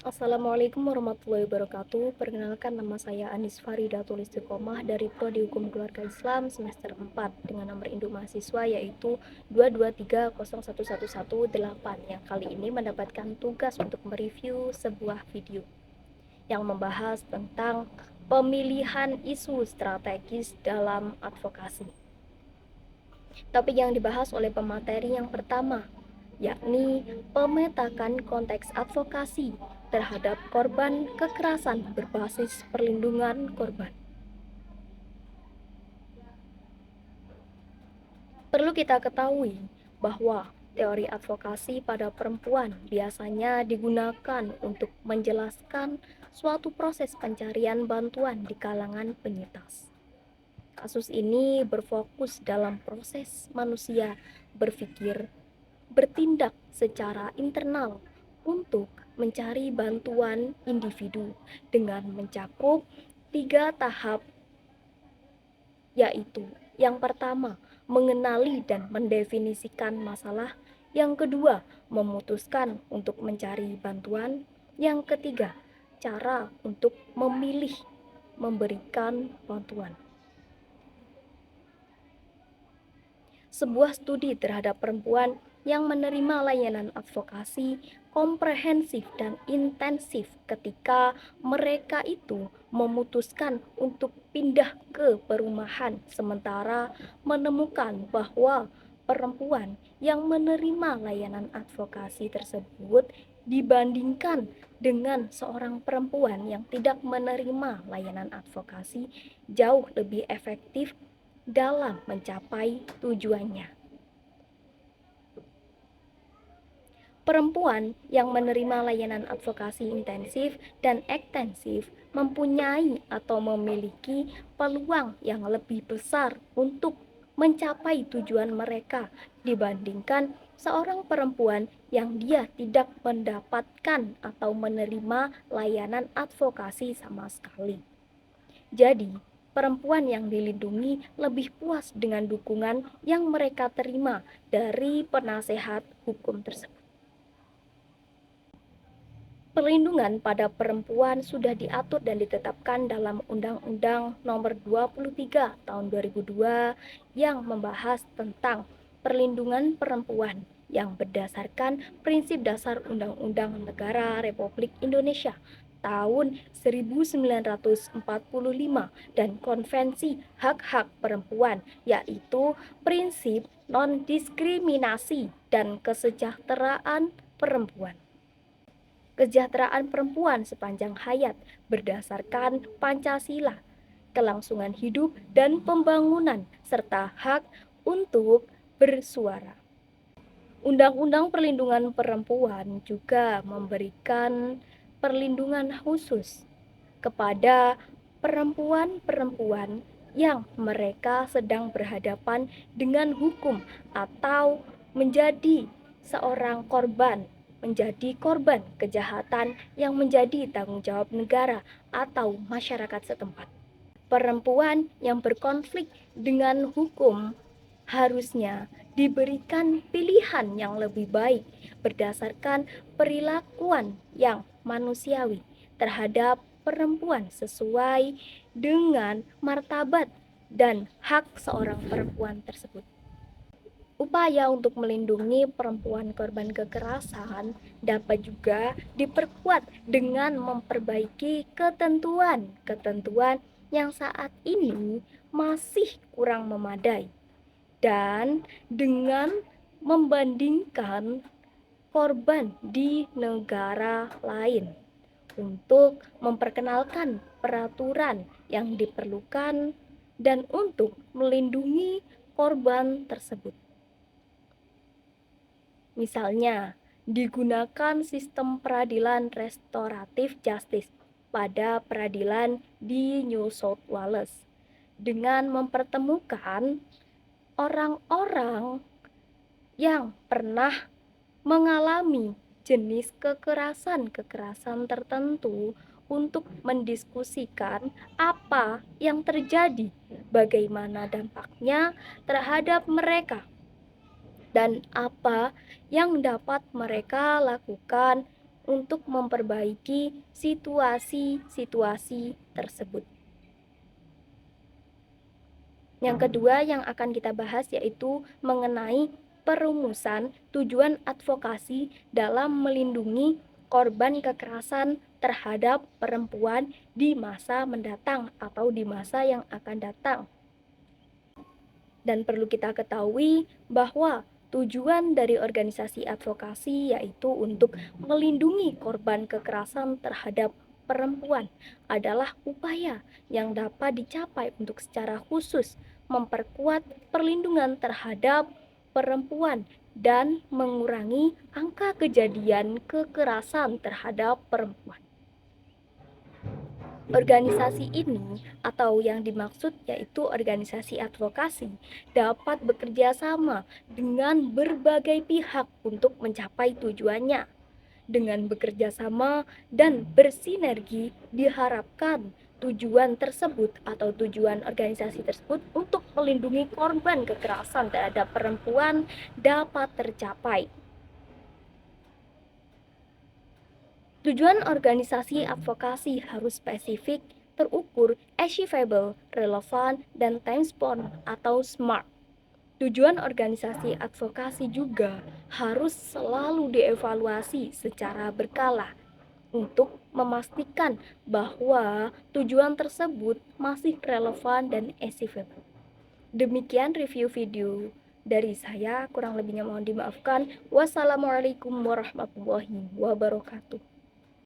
Assalamualaikum warahmatullahi wabarakatuh. Perkenalkan, nama saya Anis Faridatul Istiqomah dari Prodi Hukum Keluarga Islam semester 4 dengan nomor induk mahasiswa yaitu 223011118 yang kali ini mendapatkan tugas untuk mereview sebuah video yang membahas tentang pemilihan isu strategis dalam advokasi. Topik yang dibahas oleh pemateri yang pertama, yakni pemetakan konteks advokasi terhadap korban kekerasan berbasis perlindungan korban. Perlu kita ketahui bahwa teori advokasi pada perempuan biasanya digunakan untuk menjelaskan suatu proses pencarian bantuan di kalangan penyintas. Kasus ini berfokus dalam proses manusia berpikir, bertindak secara internal untuk mencari bantuan individu dengan mencakup 3 tahap, yaitu yang pertama, mengenali dan mendefinisikan masalah, yang kedua, memutuskan untuk mencari bantuan, yang ketiga, cara untuk memilih memberikan bantuan. Sebuah studi terhadap perempuan yang menerima layanan advokasi komprehensif dan intensif ketika mereka itu memutuskan untuk pindah ke perumahan, sementara menemukan bahwa perempuan yang menerima layanan advokasi tersebut dibandingkan dengan seorang perempuan yang tidak menerima layanan advokasi jauh lebih efektif dalam mencapai tujuannya. Perempuan yang menerima layanan advokasi intensif dan ekstensif mempunyai atau memiliki peluang yang lebih besar untuk mencapai tujuan mereka dibandingkan seorang perempuan yang dia tidak mendapatkan atau menerima layanan advokasi sama sekali. Jadi, perempuan yang dilindungi lebih puas dengan dukungan yang mereka terima dari penasehat hukum tersebut. Perlindungan pada perempuan sudah diatur dan ditetapkan dalam Undang-Undang Nomor 23 Tahun 2002 yang membahas tentang perlindungan perempuan yang berdasarkan prinsip dasar Undang-Undang Negara Republik Indonesia tahun 1945 dan Konvensi Hak-Hak Perempuan, yaitu prinsip non-diskriminasi dan kesejahteraan perempuan. Kesejahteraan perempuan sepanjang hayat berdasarkan Pancasila, kelangsungan hidup dan pembangunan, serta hak untuk bersuara. Undang-Undang Perlindungan Perempuan juga memberikan perlindungan khusus kepada perempuan-perempuan yang mereka sedang berhadapan dengan hukum atau menjadi seorang korban, menjadi korban kejahatan yang menjadi tanggung jawab negara atau masyarakat setempat. Perempuan yang berkonflik dengan hukum harusnya diberikan pilihan yang lebih baik berdasarkan perilakuan yang manusiawi terhadap perempuan sesuai dengan martabat dan hak seorang perempuan tersebut. Upaya untuk melindungi perempuan korban kekerasan dapat juga diperkuat dengan memperbaiki ketentuan-ketentuan yang saat ini masih kurang memadai, dan dengan membandingkan korban di negara lain untuk memperkenalkan peraturan yang diperlukan dan untuk melindungi korban tersebut. Misalnya, digunakan sistem peradilan restoratif justice pada peradilan di New South Wales dengan mempertemukan orang-orang yang pernah mengalami jenis kekerasan tertentu untuk mendiskusikan apa yang terjadi, bagaimana dampaknya terhadap mereka, dan apa yang dapat mereka lakukan untuk memperbaiki situasi-situasi tersebut. Yang kedua yang akan kita bahas yaitu mengenai perumusan tujuan advokasi dalam melindungi korban kekerasan terhadap perempuan di masa mendatang atau di masa yang akan datang. Dan perlu kita ketahui bahwa tujuan dari organisasi advokasi yaitu untuk melindungi korban kekerasan terhadap perempuan adalah upaya yang dapat dicapai untuk secara khusus memperkuat perlindungan terhadap perempuan dan mengurangi angka kejadian kekerasan terhadap perempuan. Organisasi ini atau yang dimaksud yaitu organisasi advokasi dapat bekerja sama dengan berbagai pihak untuk mencapai tujuannya. Dengan bekerja sama dan bersinergi diharapkan tujuan tersebut atau tujuan organisasi tersebut untuk melindungi korban kekerasan terhadap perempuan dapat tercapai. Tujuan organisasi advokasi harus spesifik, terukur, achievable, relevan, dan time-bound atau SMART. Tujuan organisasi advokasi juga harus selalu dievaluasi secara berkala untuk memastikan bahwa tujuan tersebut masih relevan dan achievable. Demikian review video dari saya, kurang lebihnya mohon dimaafkan. Wassalamualaikum warahmatullahi wabarakatuh.